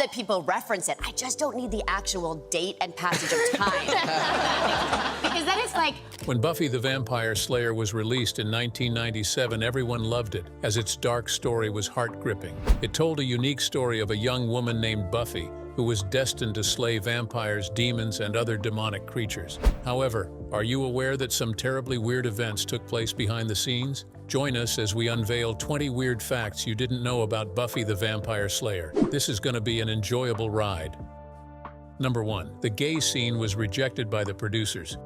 that people reference it. I just don't need the actual date and passage of time. Because then it's like... When Buffy the Vampire Slayer was released in 1997, everyone loved it, as its dark story was heart-gripping. It told a unique story of a young woman named Buffy, who was destined to slay vampires, demons, and other demonic creatures. However, are you aware that some terribly weird events took place behind the scenes? Join us as we unveil 20 weird facts you didn't know about Buffy the Vampire Slayer. This is going to be an enjoyable ride. Number 1. The gay scene was rejected by the producers.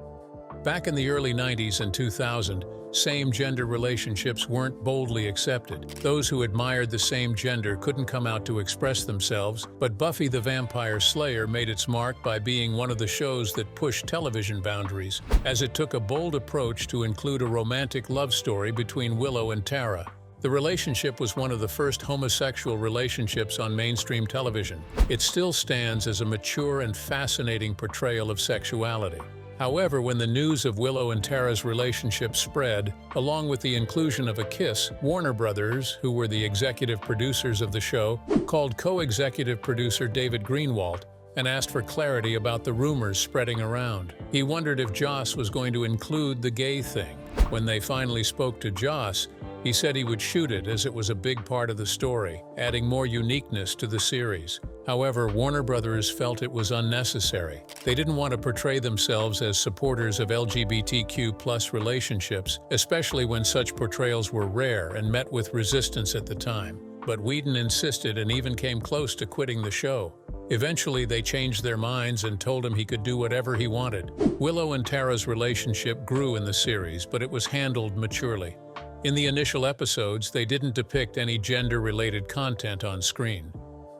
Back in the early 90s and 2000, same-gender relationships weren't boldly accepted. Those who admired the same gender couldn't come out to express themselves, but Buffy the Vampire Slayer made its mark by being one of the shows that pushed television boundaries, as it took a bold approach to include a romantic love story between Willow and Tara. The relationship was one of the first homosexual relationships on mainstream television. It still stands as a mature and fascinating portrayal of sexuality. However, when the news of Willow and Tara's relationship spread, along with the inclusion of a kiss, Warner Brothers, who were the executive producers of the show, called co-executive producer David Greenwalt and asked for clarity about the rumors spreading around. He wondered if Joss was going to include the gay thing. When they finally spoke to Joss, he said he would shoot it as it was a big part of the story, adding more uniqueness to the series. However, Warner Brothers felt it was unnecessary. They didn't want to portray themselves as supporters of LGBTQ+ relationships, especially when such portrayals were rare and met with resistance at the time. But Whedon insisted and even came close to quitting the show. Eventually, they changed their minds and told him he could do whatever he wanted. Willow and Tara's relationship grew in the series, but it was handled maturely. In the initial episodes, they didn't depict any gender-related content on screen.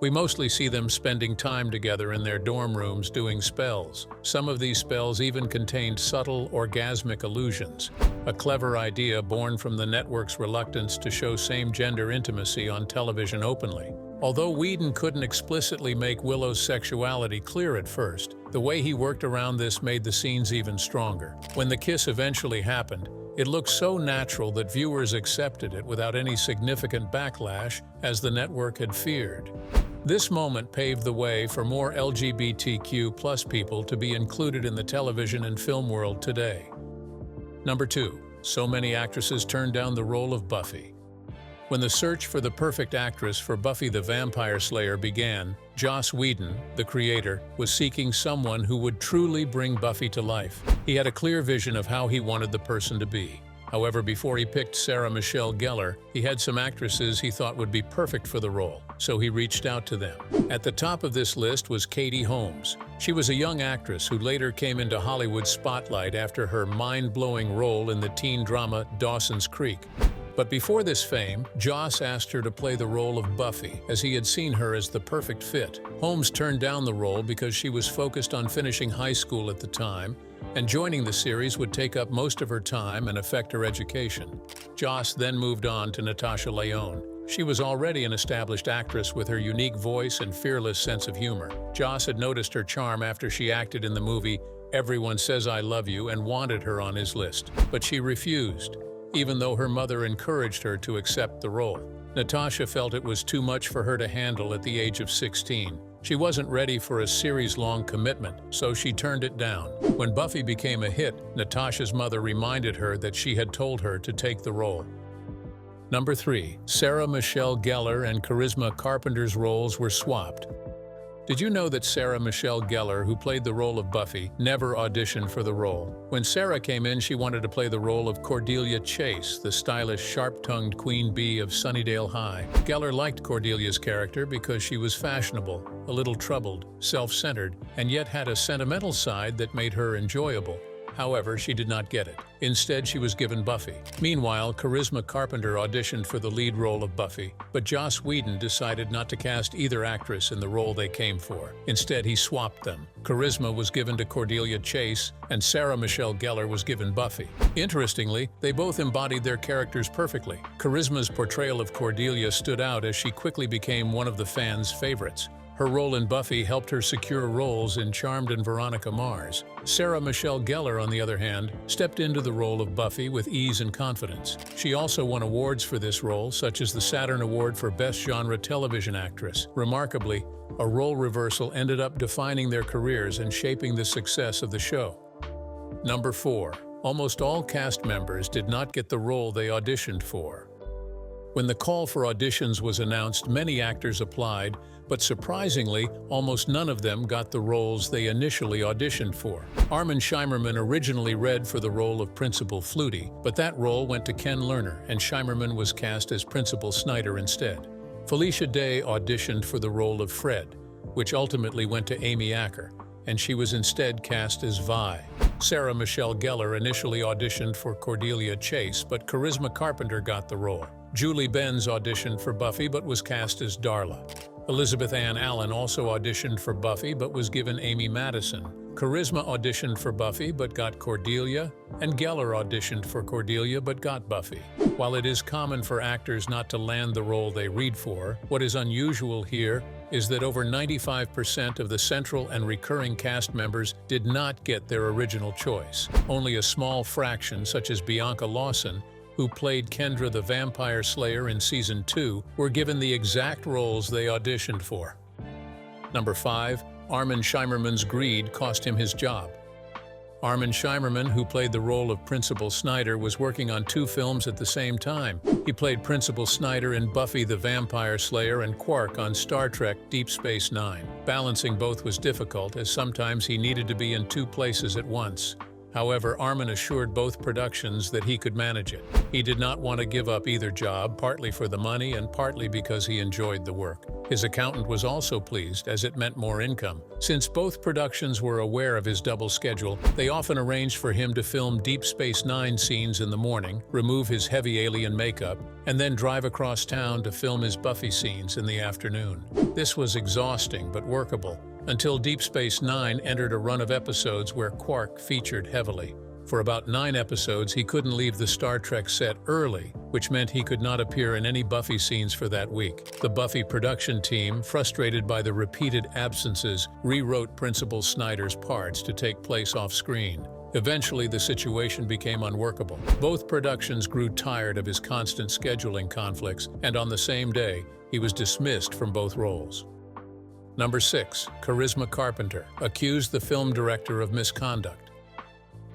We mostly see them spending time together in their dorm rooms doing spells. Some of these spells even contained subtle, orgasmic allusions, a clever idea born from the network's reluctance to show same-gender intimacy on television openly. Although Whedon couldn't explicitly make Willow's sexuality clear at first, the way he worked around this made the scenes even stronger. When the kiss eventually happened, it looked so natural that viewers accepted it without any significant backlash, as the network had feared. This moment paved the way for more LGBTQ+ people to be included in the television and film world today. Number 2. So many actresses turned down the role of Buffy. When the search for the perfect actress for Buffy the Vampire Slayer began, Joss Whedon, the creator, was seeking someone who would truly bring Buffy to life. He had a clear vision of how he wanted the person to be. However, before he picked Sarah Michelle Gellar, he had some actresses he thought would be perfect for the role, so he reached out to them. At the top of this list was Katie Holmes. She was a young actress who later came into Hollywood's spotlight after her mind-blowing role in the teen drama Dawson's Creek. But before this fame, Joss asked her to play the role of Buffy, as he had seen her as the perfect fit. Holmes turned down the role because she was focused on finishing high school at the time, and joining the series would take up most of her time and affect her education. Joss then moved on to Natasha Lyonne. She was already an established actress with her unique voice and fearless sense of humor. Joss had noticed her charm after she acted in the movie Everyone Says I Love You and wanted her on his list, but she refused, even though her mother encouraged her to accept the role. Natasha felt it was too much for her to handle at the age of 16. She wasn't ready for a series-long commitment, so she turned it down. When Buffy became a hit, Natasha's mother reminded her that she had told her to take the role. Number 3. Sarah Michelle Gellar and Charisma Carpenter's roles were swapped. Did you know that Sarah Michelle Gellar, who played the role of Buffy, never auditioned for the role? When Sarah came in, she wanted to play the role of Cordelia Chase, the stylish, sharp-tongued queen bee of Sunnydale High. Gellar liked Cordelia's character because she was fashionable, a little troubled, self-centered, and yet had a sentimental side that made her enjoyable. However, she did not get it. Instead, she was given Buffy. Meanwhile, Charisma Carpenter auditioned for the lead role of Buffy, but Joss Whedon decided not to cast either actress in the role they came for. Instead, he swapped them. Charisma was given to Cordelia Chase, and Sarah Michelle Gellar was given Buffy. Interestingly, they both embodied their characters perfectly. Charisma's portrayal of Cordelia stood out as she quickly became one of the fans' favorites. Her role in Buffy helped her secure roles in Charmed and Veronica Mars. Sarah Michelle Gellar, on the other hand, stepped into the role of Buffy with ease and confidence. She also won awards for this role, such as the Saturn Award for Best Genre Television Actress. Remarkably, a role reversal ended up defining their careers and shaping the success of the show. Number 4. Almost all cast members did not get the role they auditioned for. When the call for auditions was announced, many actors applied, but surprisingly, almost none of them got the roles they initially auditioned for. Armin Shimerman originally read for the role of Principal Flutie, but that role went to Ken Lerner, and Shimerman was cast as Principal Snyder instead. Felicia Day auditioned for the role of Fred, which ultimately went to Amy Acker, and she was instead cast as Vi. Sarah Michelle Gellar initially auditioned for Cordelia Chase, but Charisma Carpenter got the role. Julie Benz auditioned for Buffy but was cast as Darla. Elizabeth Ann Allen also auditioned for Buffy but was given Amy Madison. Charisma auditioned for Buffy but got Cordelia, and Gellar auditioned for Cordelia but got Buffy. While it is common for actors not to land the role they read for, what is unusual here is that over 95% of the central and recurring cast members did not get their original choice. Only a small fraction, such as Bianca Lawson, who played Kendra the Vampire Slayer in Season 2, were given the exact roles they auditioned for. Number 5. Armin Shimerman's greed cost him his job. Armin Shimerman, who played the role of Principal Snyder, was working on 2 films at the same time. He played Principal Snyder in Buffy the Vampire Slayer and Quark on Star Trek Deep Space Nine. Balancing both was difficult, as sometimes he needed to be in 2 places at once. However, Armin assured both productions that he could manage it. He did not want to give up either job, partly for the money and partly because he enjoyed the work. His accountant was also pleased, as it meant more income. Since both productions were aware of his double schedule, they often arranged for him to film Deep Space Nine scenes in the morning, remove his heavy alien makeup, and then drive across town to film his Buffy scenes in the afternoon. This was exhausting but workable, until Deep Space Nine entered a run of episodes where Quark featured heavily. For about 9 episodes, he couldn't leave the Star Trek set early, which meant he could not appear in any Buffy scenes for that week. The Buffy production team, frustrated by the repeated absences, rewrote Principal Snyder's parts to take place off-screen. Eventually, the situation became unworkable. Both productions grew tired of his constant scheduling conflicts, and on the same day, he was dismissed from both roles. Number 6. Charisma Carpenter accused the film director of misconduct.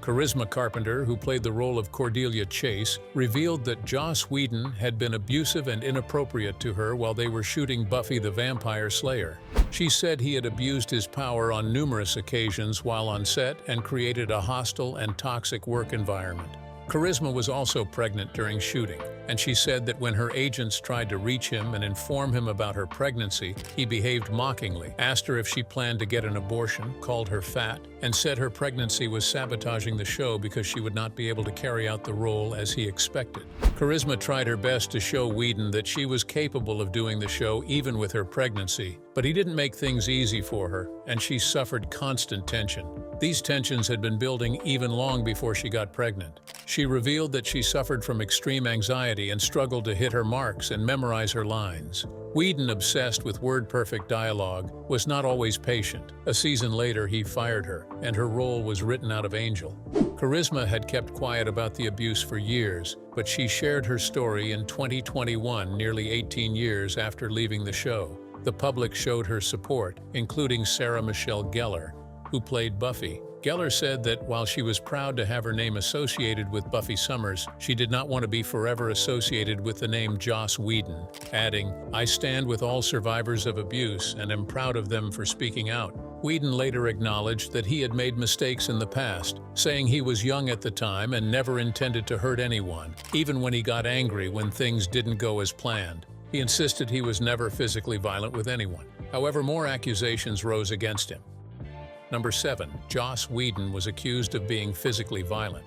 Charisma Carpenter, who played the role of Cordelia Chase, revealed that Joss Whedon had been abusive and inappropriate to her while they were shooting Buffy the Vampire Slayer. She said he had abused his power on numerous occasions while on set and created a hostile and toxic work environment. Charisma was also pregnant during shooting, and she said that when her agents tried to reach him and inform him about her pregnancy, he behaved mockingly, asked her if she planned to get an abortion, called her fat, and said her pregnancy was sabotaging the show because she would not be able to carry out the role as he expected. Charisma tried her best to show Whedon that she was capable of doing the show even with her pregnancy, but he didn't make things easy for her, and she suffered constant tension. These tensions had been building even long before she got pregnant. She revealed that she suffered from extreme anxiety and struggled to hit her marks and memorize her lines. Whedon, obsessed with word-perfect dialogue, was not always patient. A season later, he fired her, and her role was written out of Angel. Charisma had kept quiet about the abuse for years, but she shared her story in 2021, nearly 18 years after leaving the show. The public showed her support, including Sarah Michelle Gellar, who played Buffy. Gellar said that while she was proud to have her name associated with Buffy Summers, she did not want to be forever associated with the name Joss Whedon, adding, "I stand with all survivors of abuse and am proud of them for speaking out." Whedon later acknowledged that he had made mistakes in the past, saying he was young at the time and never intended to hurt anyone, even when he got angry when things didn't go as planned. He insisted he was never physically violent with anyone. However, more accusations rose against him. Number 7. Joss Whedon was accused of being physically violent.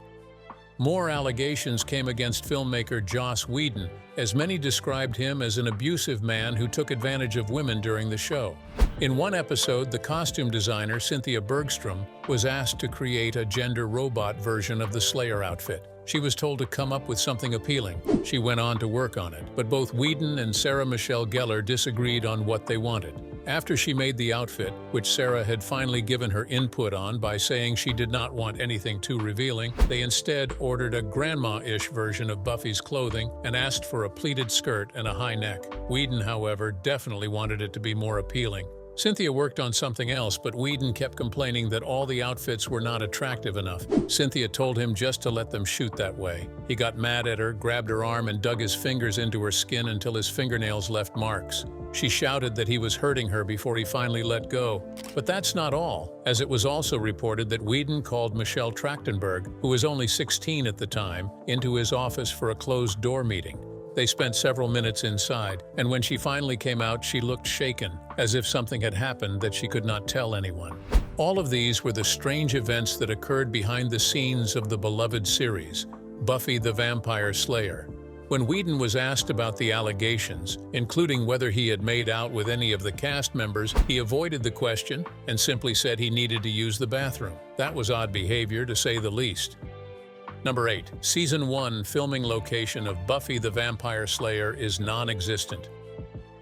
More allegations came against filmmaker Joss Whedon, as many described him as an abusive man who took advantage of women during the show. In one episode, the costume designer Cynthia Bergstrom was asked to create a gender robot version of the Slayer outfit. She was told to come up with something appealing. She went on to work on it, but both Whedon and Sarah Michelle Gellar disagreed on what they wanted. After she made the outfit, which Sarah had finally given her input on by saying she did not want anything too revealing, they instead ordered a grandma-ish version of Buffy's clothing and asked for a pleated skirt and a high neck. Whedon, however, definitely wanted it to be more appealing. Cynthia worked on something else, but Whedon kept complaining that all the outfits were not attractive enough. Cynthia told him just to let them shoot that way. He got mad at her, grabbed her arm, and dug his fingers into her skin until his fingernails left marks. She shouted that he was hurting her before he finally let go. But that's not all, as it was also reported that Whedon called Michelle Trachtenberg, who was only 16 at the time, into his office for a closed-door meeting. They spent several minutes inside, and when she finally came out, she looked shaken, as if something had happened that she could not tell anyone. All of these were the strange events that occurred behind the scenes of the beloved series, Buffy the Vampire Slayer. When Whedon was asked about the allegations, including whether he had made out with any of the cast members, he avoided the question and simply said he needed to use the bathroom. That was odd behavior, to say the least. Number 8. Season 1 filming location of Buffy the Vampire Slayer is non-existent.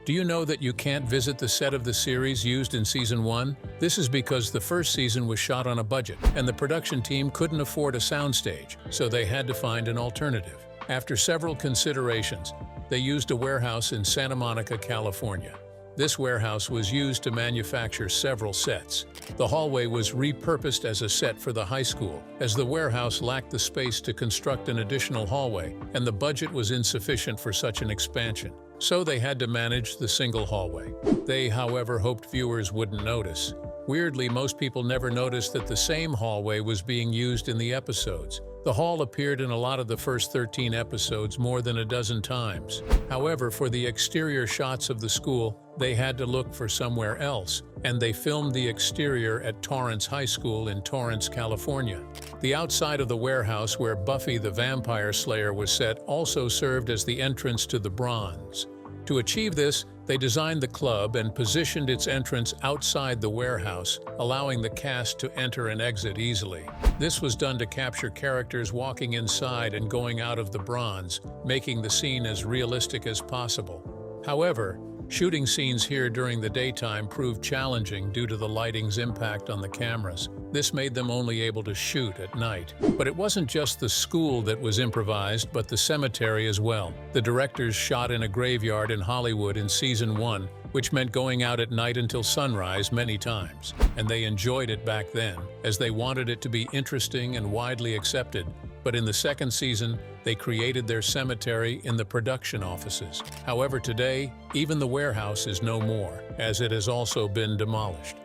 Do you know that you can't visit the set of the series used in Season 1? This is because the first season was shot on a budget, and the production team couldn't afford a soundstage, so they had to find an alternative. After several considerations, they used a warehouse in Santa Monica, California. This warehouse was used to manufacture several sets. The hallway was repurposed as a set for the high school, as the warehouse lacked the space to construct an additional hallway, and the budget was insufficient for such an expansion. So they had to manage the single hallway. They, however, hoped viewers wouldn't notice. Weirdly, most people never noticed that the same hallway was being used in the episodes. The hall appeared in a lot of the first 13 episodes more than a dozen times. However, for the exterior shots of the school, they had to look for somewhere else, and they filmed the exterior at Torrance High School in Torrance, California. The outside of the warehouse where Buffy the Vampire Slayer was set also served as the entrance to the Bronze. To achieve this, they designed the club and positioned its entrance outside the warehouse, allowing the cast to enter and exit easily. This was done to capture characters walking inside and going out of the Bronze, making the scene as realistic as possible. However, shooting scenes here during the daytime proved challenging due to the lighting's impact on the cameras. This made them only able to shoot at night. But it wasn't just the school that was improvised, but the cemetery as well. The directors shot in a graveyard in Hollywood in Season 1, which meant going out at night until sunrise many times. And they enjoyed it back then, as they wanted it to be interesting and widely accepted. But in the second season, they created their cemetery in the production offices. However, today, even the warehouse is no more, as it has also been demolished.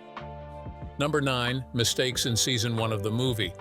Number 9. Mistakes in Season 1 of the movie.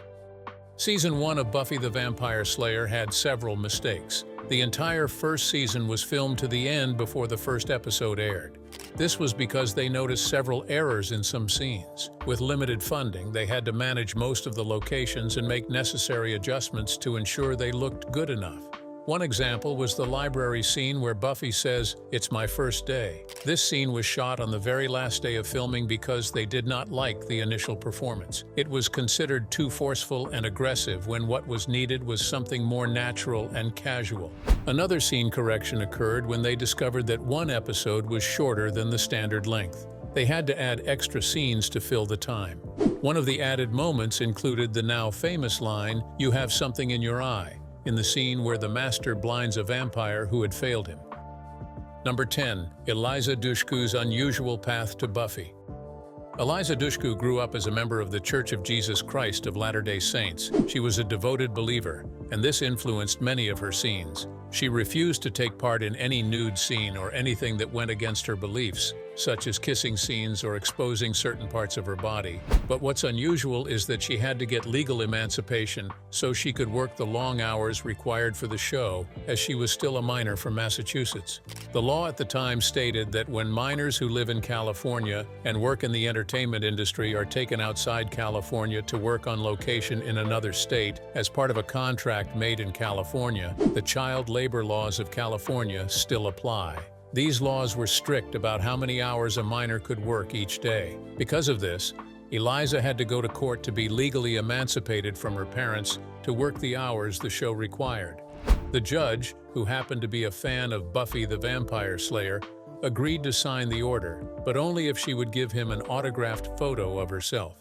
Season 1 of Buffy the Vampire Slayer had several mistakes. The entire first season was filmed to the end before the first episode aired. This was because they noticed several errors in some scenes. With limited funding, they had to manage most of the locations and make necessary adjustments to ensure they looked good enough. One example was the library scene where Buffy says, "It's my first day." This scene was shot on the very last day of filming because they did not like the initial performance. It was considered too forceful and aggressive when what was needed was something more natural and casual. Another scene correction occurred when they discovered that one episode was shorter than the standard length. They had to add extra scenes to fill the time. One of the added moments included the now famous line, "You have something in your eye," in the scene where the master blinds a vampire who had failed him. Number 10. Eliza Dushku's unusual path to Buffy. Eliza Dushku grew up as a member of the Church of Jesus Christ of Latter-day Saints. She was a devoted believer, and this influenced many of her scenes. She refused to take part in any nude scene or anything that went against her beliefs, such as kissing scenes or exposing certain parts of her body. But what's unusual is that she had to get legal emancipation so she could work the long hours required for the show, as she was still a minor from Massachusetts. The law at the time stated that when minors who live in California and work in the entertainment industry are taken outside California to work on location in another state as part of a contract made in California, the child labor laws of California still apply. These laws were strict about how many hours a minor could work each day. Because of this, Eliza had to go to court to be legally emancipated from her parents to work the hours the show required. The judge, who happened to be a fan of Buffy the Vampire Slayer, agreed to sign the order, but only if she would give him an autographed photo of herself.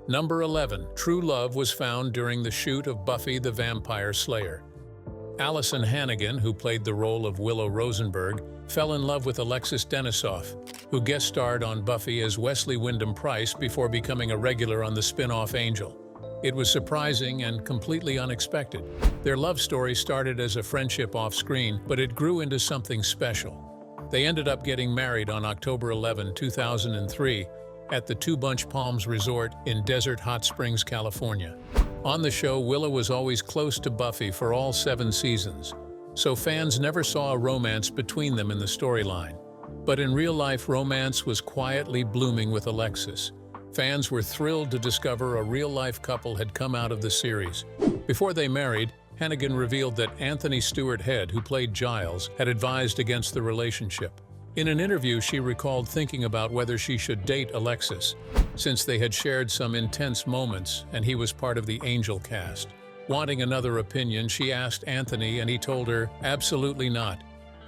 Number 11. True love was found during the shoot of Buffy the Vampire Slayer. Allison Hannigan, who played the role of Willow Rosenberg, fell in love with Alexis Denisof, who guest starred on Buffy as Wesley Wyndham-Pryce before becoming a regular on the spin-off Angel. It was surprising and completely unexpected. Their love story started as a friendship off-screen, but it grew into something special. They ended up getting married on October 11, 2003, at the Two Bunch Palms Resort in Desert Hot Springs, California. On the show, Willow was always close to Buffy for all 7 seasons, so fans never saw a romance between them in the storyline. But in real life, romance was quietly blooming with Alexis. Fans were thrilled to discover a real-life couple had come out of the series. Before they married, Hannigan revealed that Anthony Stewart Head, who played Giles, had advised against the relationship. In an interview, she recalled thinking about whether she should date Alexis, since they had shared some intense moments and he was part of the Angel cast. Wanting another opinion, she asked Anthony and he told her, "Absolutely not.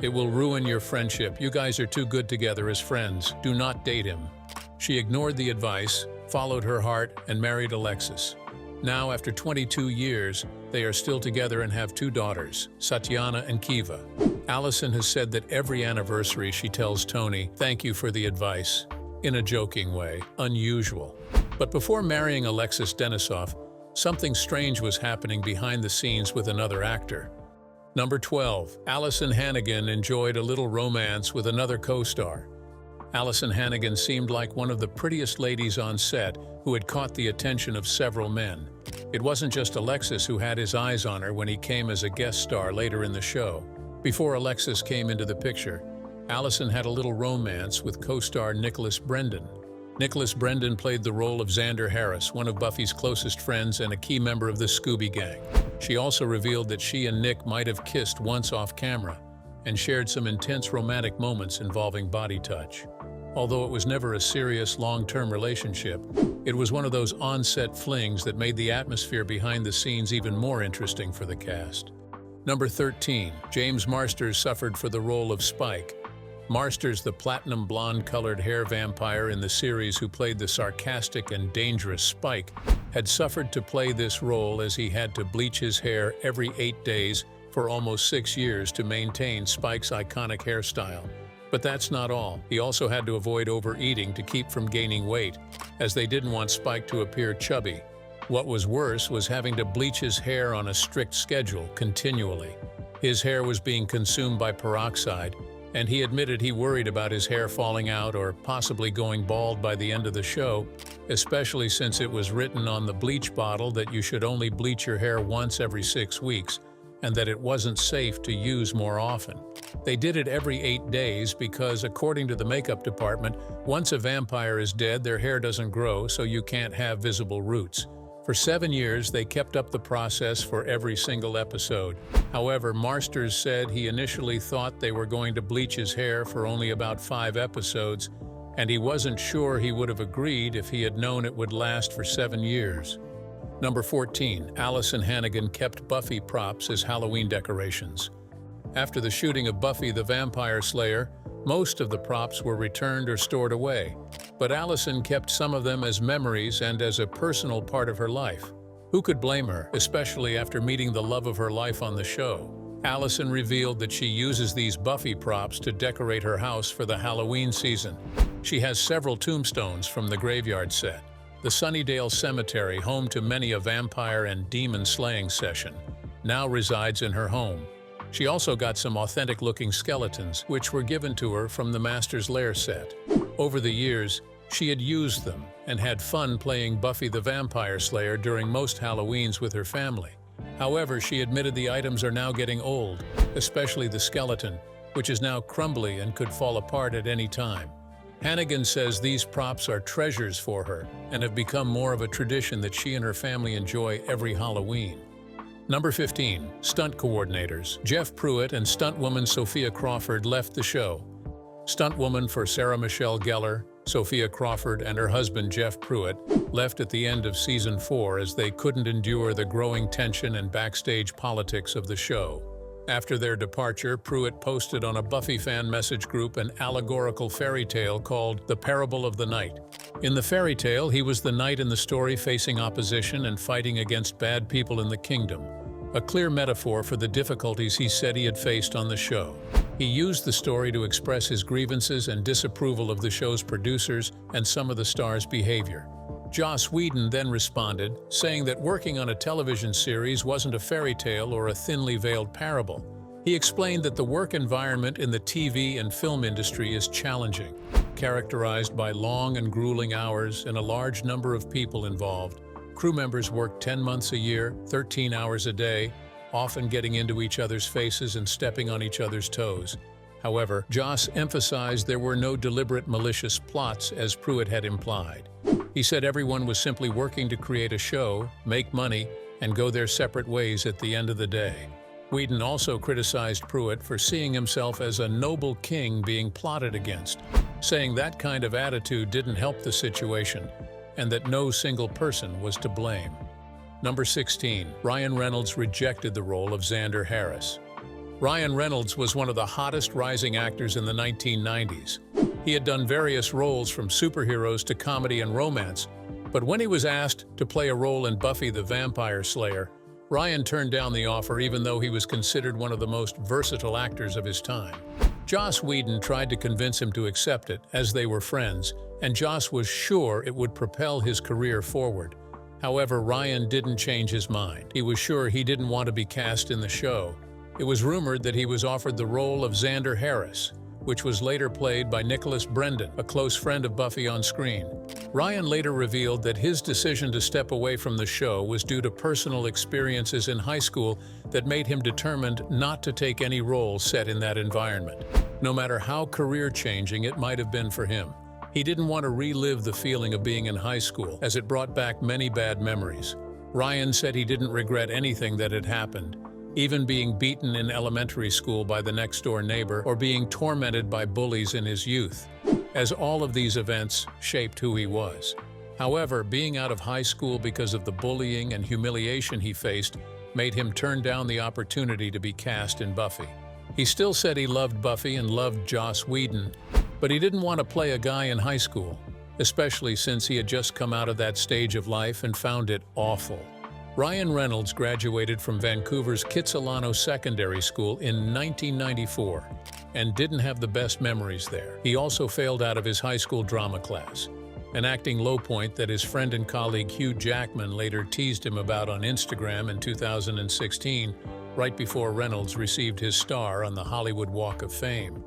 It will ruin your friendship. You guys are too good together as friends. Do not date him." She ignored the advice, followed her heart, and married Alexis. Now, after 22 years, they are still together and have 2 daughters, Satyana and Kiva. Allison has said that every anniversary she tells Tony, "Thank you for the advice," in a joking way, unusual. But before marrying Alexis Denisof, something strange was happening behind the scenes with another actor. Number 12. Allison Hannigan enjoyed a little romance with another co-star. Allison Hannigan seemed like one of the prettiest ladies on set who had caught the attention of several men. It wasn't just Alexis who had his eyes on her when he came as a guest star later in the show. Before Alexis came into the picture, Allison had a little romance with co-star Nicholas Brendan. Nicholas Brendan played the role of Xander Harris, one of Buffy's closest friends and a key member of the Scooby Gang. She also revealed that she and Nick might have kissed once off camera and shared some intense romantic moments involving body touch. Although it was never a serious, long-term relationship, it was one of those on-set flings that made the atmosphere behind the scenes even more interesting for the cast. Number 13. James Marsters suffered for the role of Spike. Marsters, the platinum blonde-colored hair vampire in the series who played the sarcastic and dangerous Spike, had suffered to play this role as he had to bleach his hair every 8 days for almost 6 years to maintain Spike's iconic hairstyle. But that's not all. He also had to avoid overeating to keep from gaining weight, as they didn't want Spike to appear chubby. What was worse was having to bleach his hair on a strict schedule continually. His hair was being consumed by peroxide, and he admitted he worried about his hair falling out or possibly going bald by the end of the show, especially since it was written on the bleach bottle that you should only bleach your hair once every 6 weeks, and that it wasn't safe to use more often. They did it every 8 days because, according to the makeup department, once a vampire is dead, their hair doesn't grow, so you can't have visible roots. For 7 years, they kept up the process for every single episode. However, Marsters said he initially thought they were going to bleach his hair for only about 5 episodes, and he wasn't sure he would have agreed if he had known it would last for 7 years. Number 14. Allison Hannigan kept Buffy props as Halloween decorations. After the shooting of Buffy the Vampire Slayer, most of the props were returned or stored away, but Allison kept some of them as memories and as a personal part of her life. Who could blame her, especially after meeting the love of her life on the show? Allison revealed that she uses these Buffy props to decorate her house for the Halloween season. She has several tombstones from the graveyard set. The Sunnydale Cemetery, home to many a vampire and demon-slaying session, now resides in her home. She also got some authentic-looking skeletons, which were given to her from the Master's Lair set. Over the years, she had used them and had fun playing Buffy the Vampire Slayer during most Halloweens with her family. However, she admitted the items are now getting old, especially the skeleton, which is now crumbly and could fall apart at any time. Hannigan says these props are treasures for her and have become more of a tradition that she and her family enjoy every Halloween. Number 15. Stunt coordinators. Jeff Pruitt and stuntwoman Sophia Crawford left the show. Stuntwoman for Sarah Michelle Gellar, Sophia Crawford, and her husband Jeff Pruitt left at the end of season 4 as they couldn't endure the growing tension and backstage politics of the show. After their departure, Pruitt posted on a Buffy fan message group an allegorical fairy tale called The Parable of the Knight. In the fairy tale, he was the knight in the story facing opposition and fighting against bad people in the kingdom, a clear metaphor for the difficulties he said he had faced on the show. He used the story to express his grievances and disapproval of the show's producers and some of the stars' behavior. Joss Whedon then responded, saying that working on a television series wasn't a fairy tale or a thinly veiled parable. He explained that the work environment in the TV and film industry is challenging, characterized by long and grueling hours and a large number of people involved. Crew members work 10 months a year, 13 hours a day, often getting into each other's faces and stepping on each other's toes. However, Joss emphasized there were no deliberate malicious plots, as Pruitt had implied. He said everyone was simply working to create a show, make money, and go their separate ways at the end of the day. Whedon also criticized Pruitt for seeing himself as a noble king being plotted against, saying that kind of attitude didn't help the situation, and that no single person was to blame. Number 16. Ryan Reynolds rejected the role of Xander Harris. Ryan Reynolds was one of the hottest rising actors in the 1990s. He had done various roles from superheroes to comedy and romance, but when he was asked to play a role in Buffy the Vampire Slayer, Ryan turned down the offer even though he was considered one of the most versatile actors of his time. Joss Whedon tried to convince him to accept it, as they were friends, and Joss was sure it would propel his career forward. However, Ryan didn't change his mind. He was sure he didn't want to be cast in the show. It was rumored that he was offered the role of Xander Harris, which was later played by Nicholas Brendon, a close friend of Buffy on screen. Ryan later revealed that his decision to step away from the show was due to personal experiences in high school that made him determined not to take any role set in that environment, no matter how career-changing it might have been for him. He didn't want to relive the feeling of being in high school, as it brought back many bad memories. Ryan said he didn't regret anything that had happened, even being beaten in elementary school by the next-door neighbor or being tormented by bullies in his youth, as all of these events shaped who he was. However, being out of high school because of the bullying and humiliation he faced made him turn down the opportunity to be cast in Buffy. He still said he loved Buffy and loved Joss Whedon, but he didn't want to play a guy in high school, especially since he had just come out of that stage of life and found it awful. Ryan Reynolds graduated from Vancouver's Kitsilano Secondary School in 1994 and didn't have the best memories there. He also failed out of his high school drama class, an acting low point that his friend and colleague Hugh Jackman later teased him about on Instagram in 2016, right before Reynolds received his star on the Hollywood Walk of Fame.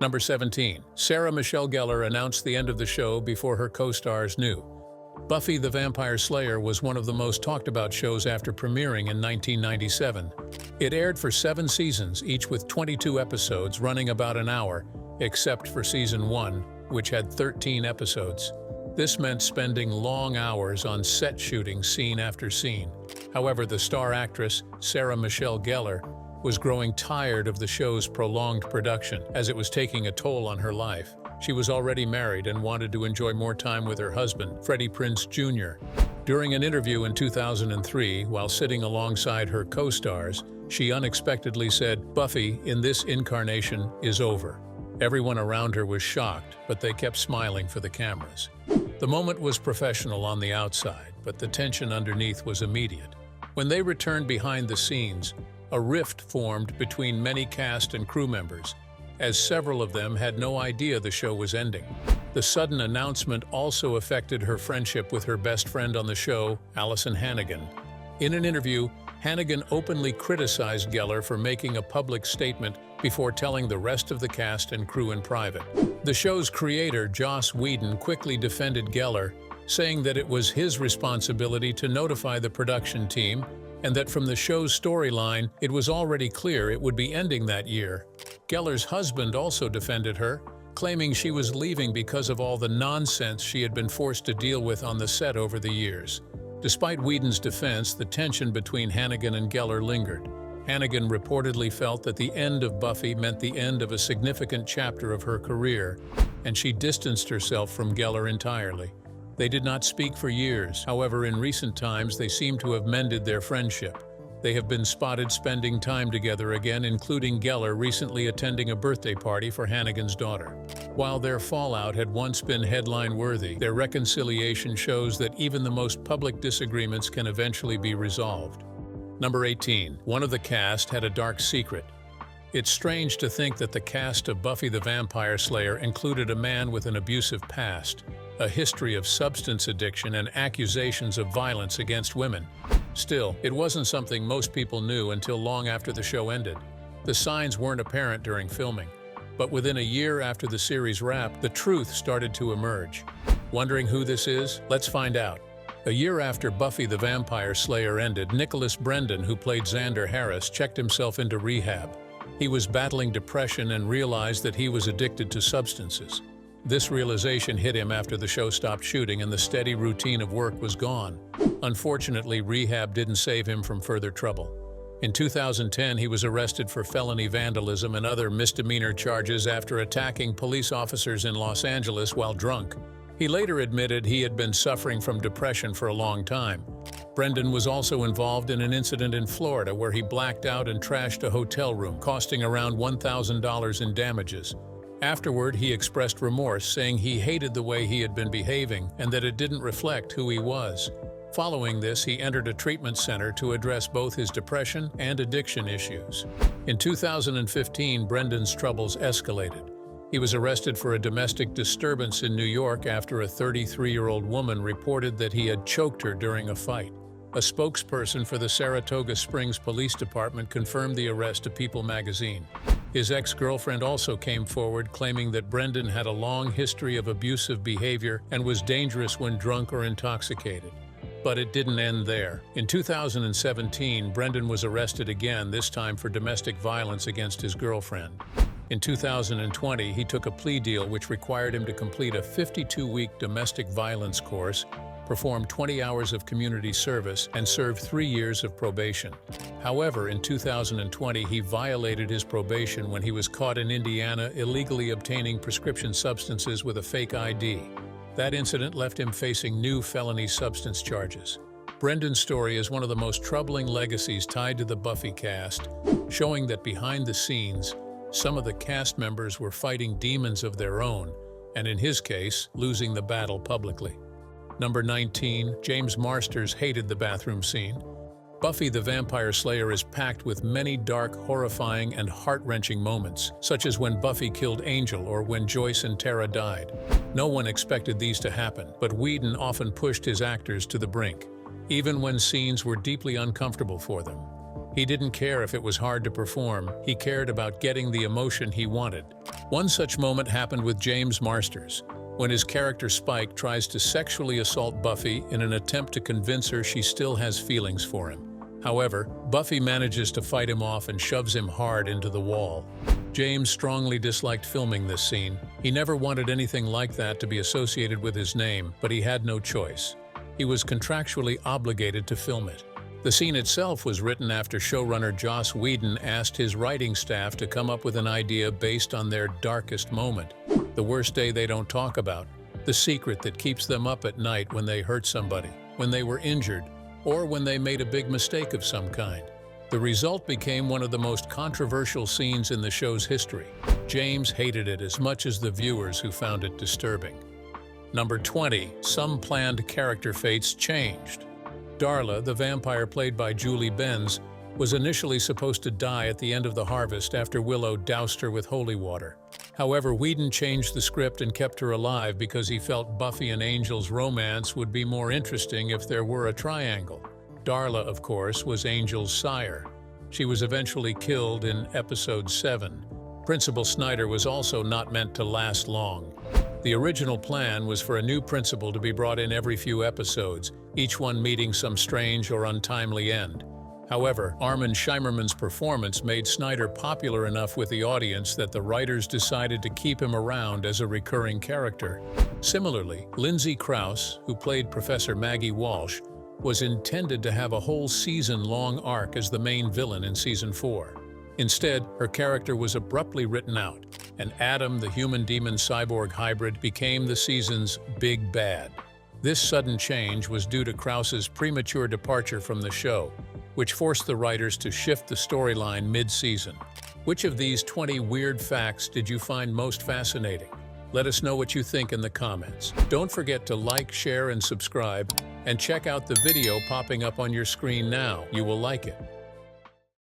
Number 17. Sarah Michelle Gellar announced the end of the show before her co-stars knew. Buffy the Vampire Slayer was one of the most talked about shows after premiering in 1997. It aired for 7 seasons, each with 22 episodes running about an hour, except for season 1, which had 13 episodes. This meant spending long hours on set shooting scene after scene. However, the star actress, Sarah Michelle Gellar, was growing tired of the show's prolonged production, as it was taking a toll on her life. She was already married and wanted to enjoy more time with her husband, Freddie Prinze Jr. During an interview in 2003, while sitting alongside her co-stars, she unexpectedly said, "Buffy, in this incarnation, is over." Everyone around her was shocked, but they kept smiling for the cameras. The moment was professional on the outside, but the tension underneath was immediate. When they returned behind the scenes, a rift formed between many cast and crew members, as several of them had no idea the show was ending. The sudden announcement also affected her friendship with her best friend on the show, Allison Hannigan. In an interview, Hannigan openly criticized Gellar for making a public statement before telling the rest of the cast and crew in private. The show's creator, Joss Whedon, quickly defended Gellar, saying that it was his responsibility to notify the production team and that from the show's storyline, it was already clear it would be ending that year. Gellar's husband also defended her, claiming she was leaving because of all the nonsense she had been forced to deal with on the set over the years. Despite Whedon's defense, the tension between Hannigan and Gellar lingered. Hannigan reportedly felt that the end of Buffy meant the end of a significant chapter of her career, and she distanced herself from Gellar entirely. They did not speak for years. However, in recent times, they seem to have mended their friendship. They have been spotted spending time together again, including Geller recently attending a birthday party for Hannigan's daughter. While their fallout had once been headline-worthy, their reconciliation shows that even the most public disagreements can eventually be resolved. Number 18. One of the cast had a dark secret. It's strange to think that the cast of Buffy the Vampire Slayer included a man with an abusive past, a history of substance addiction, and accusations of violence against women. Still, it wasn't something most people knew until long after the show ended. The signs weren't apparent during filming, but within a year after the series wrapped, the truth started to emerge. Wondering who this is? Let's find out. A year after Buffy the Vampire Slayer ended, Nicholas Brendan, who played Xander Harris, checked himself into rehab. He was battling depression and realized that he was addicted to substances. This realization hit him after the show stopped shooting and the steady routine of work was gone. Unfortunately, rehab didn't save him from further trouble. In 2010, he was arrested for felony vandalism and other misdemeanor charges after attacking police officers in Los Angeles while drunk. He later admitted he had been suffering from depression for a long time. Brendan was also involved in an incident in Florida where he blacked out and trashed a hotel room, costing around $1,000 in damages. Afterward, he expressed remorse, saying he hated the way he had been behaving and that it didn't reflect who he was. Following this, he entered a treatment center to address both his depression and addiction issues. In 2015, Brendan's troubles escalated. He was arrested for a domestic disturbance in New York after a 33-year-old woman reported that he had choked her during a fight. A spokesperson for the Saratoga Springs Police Department confirmed the arrest to People magazine. His ex-girlfriend also came forward, claiming that Brendan had a long history of abusive behavior and was dangerous when drunk or intoxicated. But it didn't end there. In 2017, Brendan was arrested again, this time for domestic violence against his girlfriend. In 2020, he took a plea deal which required him to complete a 52-week domestic violence course, perform 20 hours of community service, and serve 3 years of probation. However, in 2020, he violated his probation when he was caught in Indiana illegally obtaining prescription substances with a fake ID. That incident left him facing new felony substance charges. Brendan's story is one of the most troubling legacies tied to the Buffy cast, showing that behind the scenes, some of the cast members were fighting demons of their own, and in his case, losing the battle publicly. Number 19. James Marsters hated the bathroom scene. Buffy the Vampire Slayer is packed with many dark, horrifying, and heart-wrenching moments, such as when Buffy killed Angel or when Joyce and Tara died. No one expected these to happen, but Whedon often pushed his actors to the brink, even when scenes were deeply uncomfortable for them. He didn't care if it was hard to perform, he cared about getting the emotion he wanted. One such moment happened with James Marsters, when his character Spike tries to sexually assault Buffy in an attempt to convince her she still has feelings for him. However, Buffy manages to fight him off and shoves him hard into the wall. James strongly disliked filming this scene. He never wanted anything like that to be associated with his name, but he had no choice. He was contractually obligated to film it. The scene itself was written after showrunner Joss Whedon asked his writing staff to come up with an idea based on their darkest moment, the worst day they don't talk about, the secret that keeps them up at night when they hurt somebody, when they were injured, or when they made a big mistake of some kind. The result became one of the most controversial scenes in the show's history. James hated it as much as the viewers who found it disturbing. Number 20. Some planned character fates changed. Darla, the vampire played by Julie Benz, was initially supposed to die at the end of The Harvest after Willow doused her with holy water. However, Whedon changed the script and kept her alive because he felt Buffy and Angel's romance would be more interesting if there were a triangle. Darla, of course, was Angel's sire. She was eventually killed in Episode 7. Principal Snyder was also not meant to last long. The original plan was for a new principal to be brought in every few episodes, each one meeting some strange or untimely end. However, Armin Shimmerman's performance made Snyder popular enough with the audience that the writers decided to keep him around as a recurring character. Similarly, Lindsay Krause, who played Professor Maggie Walsh, was intended to have a whole season-long arc as the main villain in Season 4. Instead, her character was abruptly written out, and Adam, the human-demon-cyborg hybrid, became the season's big bad. This sudden change was due to Krause's premature departure from the show. which forced the writers to shift the storyline mid-season. Which of these 20 weird facts did you find most fascinating? Let us know what you think in the comments. Don't forget to like, share, and subscribe, and check out the video popping up on your screen now. You will like it.